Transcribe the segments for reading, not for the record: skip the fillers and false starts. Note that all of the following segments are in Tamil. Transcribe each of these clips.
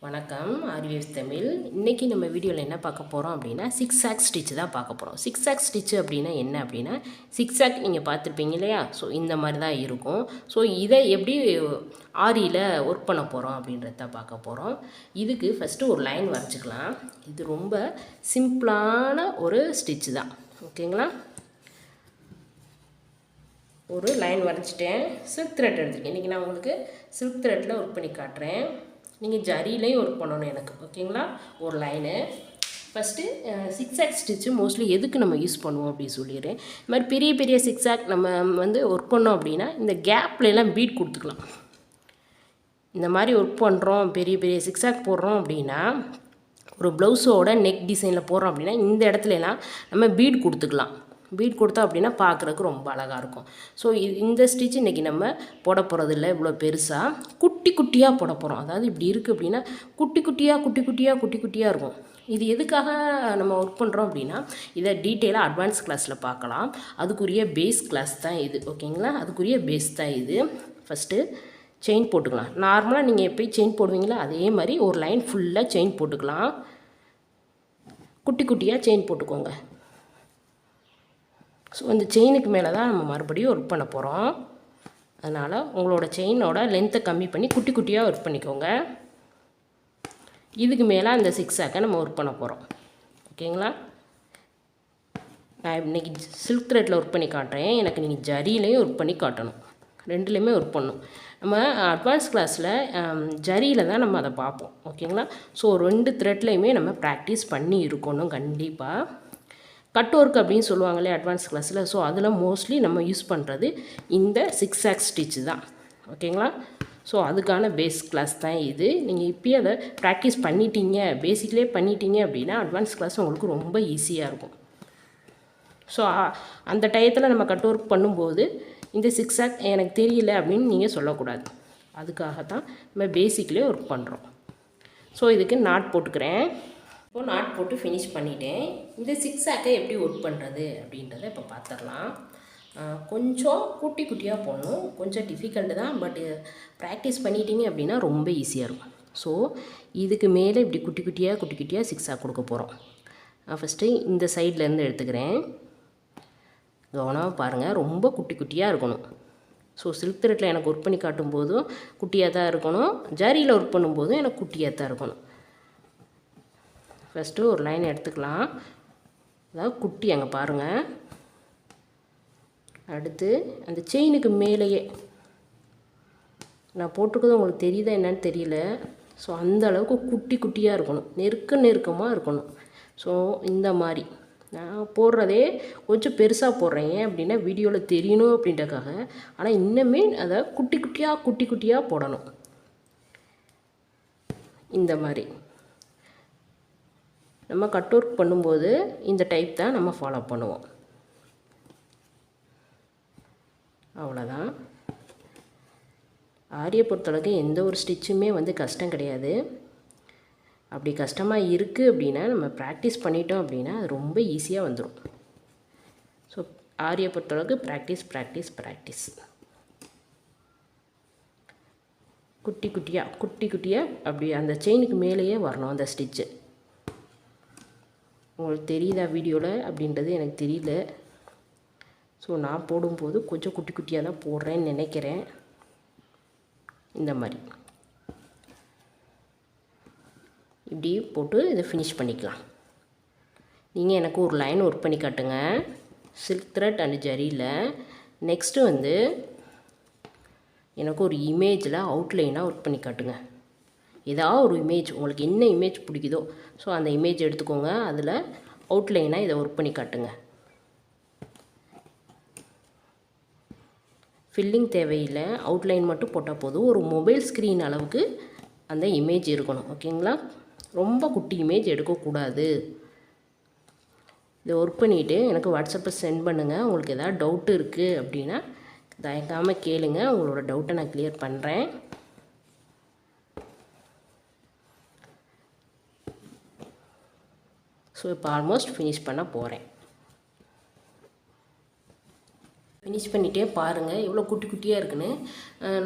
வணக்கம் ஆரிவியஸ் தமிழ். இன்றைக்கி நம்ம வீடியோவில் என்ன பார்க்க போகிறோம் அப்படின்னா சிக்ஸாக் ஸ்டிச் தான் பார்க்க போகிறோம். சிக்ஸாக் ஸ்டிச் அப்படின்னா என்ன அப்படின்னா சிக்ஸாக் நீங்கள் பார்த்துருப்பீங்க இல்லையா? ஸோ இந்த மாதிரி தான் இருக்கும். ஸோ இதை எப்படி ஆரியில் ஒர்க் பண்ண போகிறோம் அப்படின்றத பார்க்க போகிறோம். இதுக்கு ஃபஸ்ட்டு ஒரு லைன் வரைஞ்சிக்கலாம். இது ரொம்ப சிம்பிளான ஒரு ஸ்டிச் தான், ஓகேங்களா? ஒரு லைன் வரைஞ்சிட்டேன். சில்க் த்ரெட் எடுத்துருக்கேன். இன்றைக்கி நான் உங்களுக்கு சில்க் த்ரெட்டில் ஒர்க் பண்ணி காட்டுறேன். நீங்கள் ஜரிலையும் ஒர்க் பண்ணணும் எனக்கு, ஓகேங்களா? ஒரு லைனு ஃபஸ்ட்டு சிக்ஸாக் ஸ்டிச்சு மோஸ்ட்லி எதுக்கு நம்ம யூஸ் பண்ணுவோம் அப்படின்னு சொல்லிடுறேன். இது மாதிரி பெரிய பெரிய சிக்ஸாக் நம்ம ஒர்க் பண்ணோம் அப்படின்னா இந்த கேப்லலாம் பீட் கொடுத்துக்கலாம். இந்த மாதிரி ஒர்க் பண்ணுறோம், பெரிய பெரிய சிக்ஸாக் போடுறோம் அப்படின்னா, ஒரு ப்ளவுஸோட நெக் டிசைனில் போடுறோம் அப்படின்னா இந்த இடத்துலலாம் நம்ம பீட் கொடுத்துக்கலாம். பீட் கொடுத்தோம் அப்படின்னா பார்க்குறதுக்கு ரொம்ப அழகாக இருக்கும். ஸோ இந்த ஸ்டிச் இன்றைக்கி நம்ம போட போகிறதில்ல இவ்வளோ பெருசாக, குட்டி குட்டியாக போட போகிறோம். அதாவது இப்படி இருக்குது அப்படின்னா குட்டி குட்டியாக இருக்கும். இது எதுக்காக நம்ம ஒர்க் பண்ணுறோம் அப்படின்னா இதை டீட்டெயிலாக அட்வான்ஸ் கிளாஸில் பார்க்கலாம். அதுக்குரிய பேஸ் கிளாஸ் தான் இது, ஓகேங்களா? அதுக்குரிய பேஸ் தான் இது. ஃபஸ்ட்டு செயின் போட்டுக்கலாம். நார்மலாக நீங்கள் எப்போயும் செயின் போடுவீங்களா அதே மாதிரி ஒரு லைன் ஃபுல்லாக செயின் போட்டுக்கலாம். குட்டி குட்டியாக செயின் போட்டுக்கோங்க. ஸோ இந்த செயினுக்கு மேலே தான் நம்ம மறுபடியும் ஒர்க் பண்ண போகிறோம். அதனால் உங்களோட செயினோட லென்த்தை கம்மி பண்ணி குட்டி குட்டியாக ஒர்க் பண்ணிக்கோங்க. இதுக்கு மேலே அந்த சிக்ஸாக்கை நம்ம ஒர்க் பண்ண போகிறோம், ஓகேங்களா? நான் இன்றைக்கி சில்க் த்ரெட்டில் ஒர்க் பண்ணி காட்டுறேன். எனக்கு நீங்கள் ஜரியிலையும் ஒர்க் பண்ணி காட்டணும், ரெண்டுலேயுமே ஒர்க் பண்ணணும். நம்ம அட்வான்ஸ் கிளாஸில் ஜரியில் தான் நம்ம அதை பார்ப்போம், ஓகேங்களா? ஸோ 2 த்ரெட்லேயுமே நம்ம ப்ராக்டிஸ் பண்ணி இருக்கணும் கண்டிப்பாக. கட் ஒர்க் அப்படின்னு சொல்லுவாங்களே அட்வான்ஸ் கிளாஸில். ஸோ அதில் மோஸ்ட்லி நம்ம யூஸ் பண்ணுறது இந்த சிக்ஸாக் ஸ்டிச் தான், ஓகேங்களா? ஸோ அதுக்கான பேஸ் கிளாஸ் தான் இது. நீங்கள் இப்போயே அதை ப்ராக்டிஸ் பண்ணிட்டீங்க, பேசிக்லேயே பண்ணிட்டீங்க அப்படின்னா அட்வான்ஸ் கிளாஸ் உங்களுக்கு ரொம்ப ஈஸியாக இருக்கும். ஸோ அந்த டயத்தில் நம்ம கட் ஒர்க் பண்ணும்போது இந்த சிக்ஸாக் எனக்கு தெரியல அப்படின்னு நீங்கள் சொல்லக்கூடாது. அதுக்காகத்தான் நம்ம பேசிக்லேயே ஒர்க் பண்ணுறோம். ஸோ இதுக்கு நாட் போட்டுக்கிறேன். இப்போது நாட் போட்டு ஃபினிஷ் பண்ணிட்டேன். இந்த சிக்ஸாக்கை எப்படி ஒர்க் பண்ணுறது அப்படின்றத இப்போ பார்த்துடலாம். கொஞ்சம் குட்டி குட்டியாக போடணும், கொஞ்சம் டிஃபிகல்ட்டு தான். பட்டு ப்ராக்டிஸ் பண்ணிட்டீங்க அப்படின்னா ரொம்ப ஈஸியாக இருக்கும். ஸோ இதுக்கு மேலே இப்படி குட்டி குட்டியாக சிக்ஸாக் கொடுக்க போகிறோம். ஃபஸ்ட்டு இந்த சைட்லேருந்து எடுத்துக்கிறேன். கவனமாக பாருங்கள், ரொம்ப குட்டி குட்டியாக இருக்கணும். ஸோ சில்க் த்ரெட்டில் எனக்கு ஒர்க் பண்ணி காட்டும் போதும் குட்டியாக தான் இருக்கணும், ஜரியில் ஒர்க் பண்ணும்போதும் எனக்கு குட்டியாக தான் இருக்கணும். ஃபஸ்ட்டு ஒரு லைன் எடுத்துக்கலாம். அதாவது குட்டி அங்கே பாருங்கள். அடுத்து அந்த செயினுக்கு மேலேயே நான் போட்டிருக்கிறது உங்களுக்கு தெரியுதா என்னன்னு தெரியல. ஸோ அந்த அளவுக்கு குட்டி குட்டியாக இருக்கணும், நெருக்கமாக இருக்கணும். ஸோ இந்த மாதிரி நான் போடுறதே கொஞ்சம் பெருசாக போடுறேன். ஏன் அப்படின்னா வீடியோவில் தெரியணும் அப்படின்றக்காக. ஆனால் இன்னுமே அதை குட்டி குட்டியாக போடணும். இந்த மாதிரி நம்ம கட் ஒர்க் பண்ணும்போது இந்த டைப் தான் நம்ம ஃபாலோ பண்ணுவோம். அவ்வளோதான். ஆரியை பொறுத்தளவுக்கு எந்த ஒரு ஸ்டிச்சுமே கஷ்டம் கிடையாது. அப்படி கஷ்டமாக இருக்குது அப்படின்னா நம்ம ப்ராக்டிஸ் பண்ணிட்டோம் அப்படின்னா அது ரொம்ப ஈஸியாக வந்துடும். ஸோ ஆரியை பொறுத்தளவுக்கு ப்ராக்டிஸ் குட்டி குட்டியாக அப்படி அந்த செயினுக்கு மேலேயே வரணும் அந்த ஸ்டிச்சு. உங்களுக்கு தெரியுதா வீடியோவில் அப்படின்றது எனக்கு தெரியல. ஸோ நான் போடும்போது கொஞ்சம் குட்டி குட்டியாக தான் போடுறேன்னு நினைக்கிறேன். இந்த மாதிரி இப்படி போட்டு இதை ஃபினிஷ் பண்ணிக்கலாம். நீங்கள் எனக்கு ஒரு லைன் ஒர்க் பண்ணி காட்டுங்க சில்க் த்ரெட் அண்ட் ஜரியில். நெக்ஸ்ட்டு எனக்கு ஒரு இமேஜில் அவுட்லைனாக ஒர்க் பண்ணி காட்டுங்க. ஏதாவது ஒரு இமேஜ், உங்களுக்கு என்ன இமேஜ் பிடிக்குதோ ஸோ அந்த இமேஜ் எடுத்துக்கோங்க. அதில் அவுட்லைனாக இதை ஒர்க் பண்ணி காட்டுங்க. ஃபில்லிங் தேவையில்லை, அவுட்லைன் மட்டும் போட்டால் போதும். ஒரு மொபைல் ஸ்க்ரீன் அளவுக்கு அந்த இமேஜ் இருக்கணும், ஓகேங்களா? ரொம்ப குட்டி இமேஜ் எடுக்கக்கூடாது. இதை ஒர்க் பண்ணிவிட்டு எனக்கு வாட்ஸ்அப்பில் சென்ட் பண்ணுங்கள். உங்களுக்கு எதாவது டவுட்டு இருக்குது அப்படின்னா தயங்காமல் கேளுங்க, உங்களோட டவுட்டை நான் கிளியர் பண்ணுறேன். ஸோ இப்போ ஆல்மோஸ்ட் ஃபினிஷ் பண்ண போகிறேன். ஃபினிஷ் பண்ணிகிட்டே பாருங்கள் எவ்வளோ குட்டி குட்டியாக இருக்குன்னு.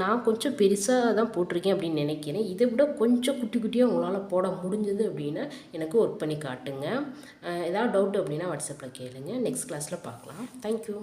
நான் கொஞ்சம் பெருசாக தான் போட்டிருக்கேன் அப்படின்னு நினைக்கிறேன். இதை விட கொஞ்சம் குட்டி குட்டியாக உங்களால் போட முடிஞ்சது அப்படின்னா எனக்கு ஒர்க் பண்ணி காட்டுங்க. ஏதாவது டவுட் அப்படின்னா வாட்ஸ்அப்பில் கேளுங்க. நெக்ஸ்ட் கிளாஸில் பார்க்கலாம். தேங்க்யூ.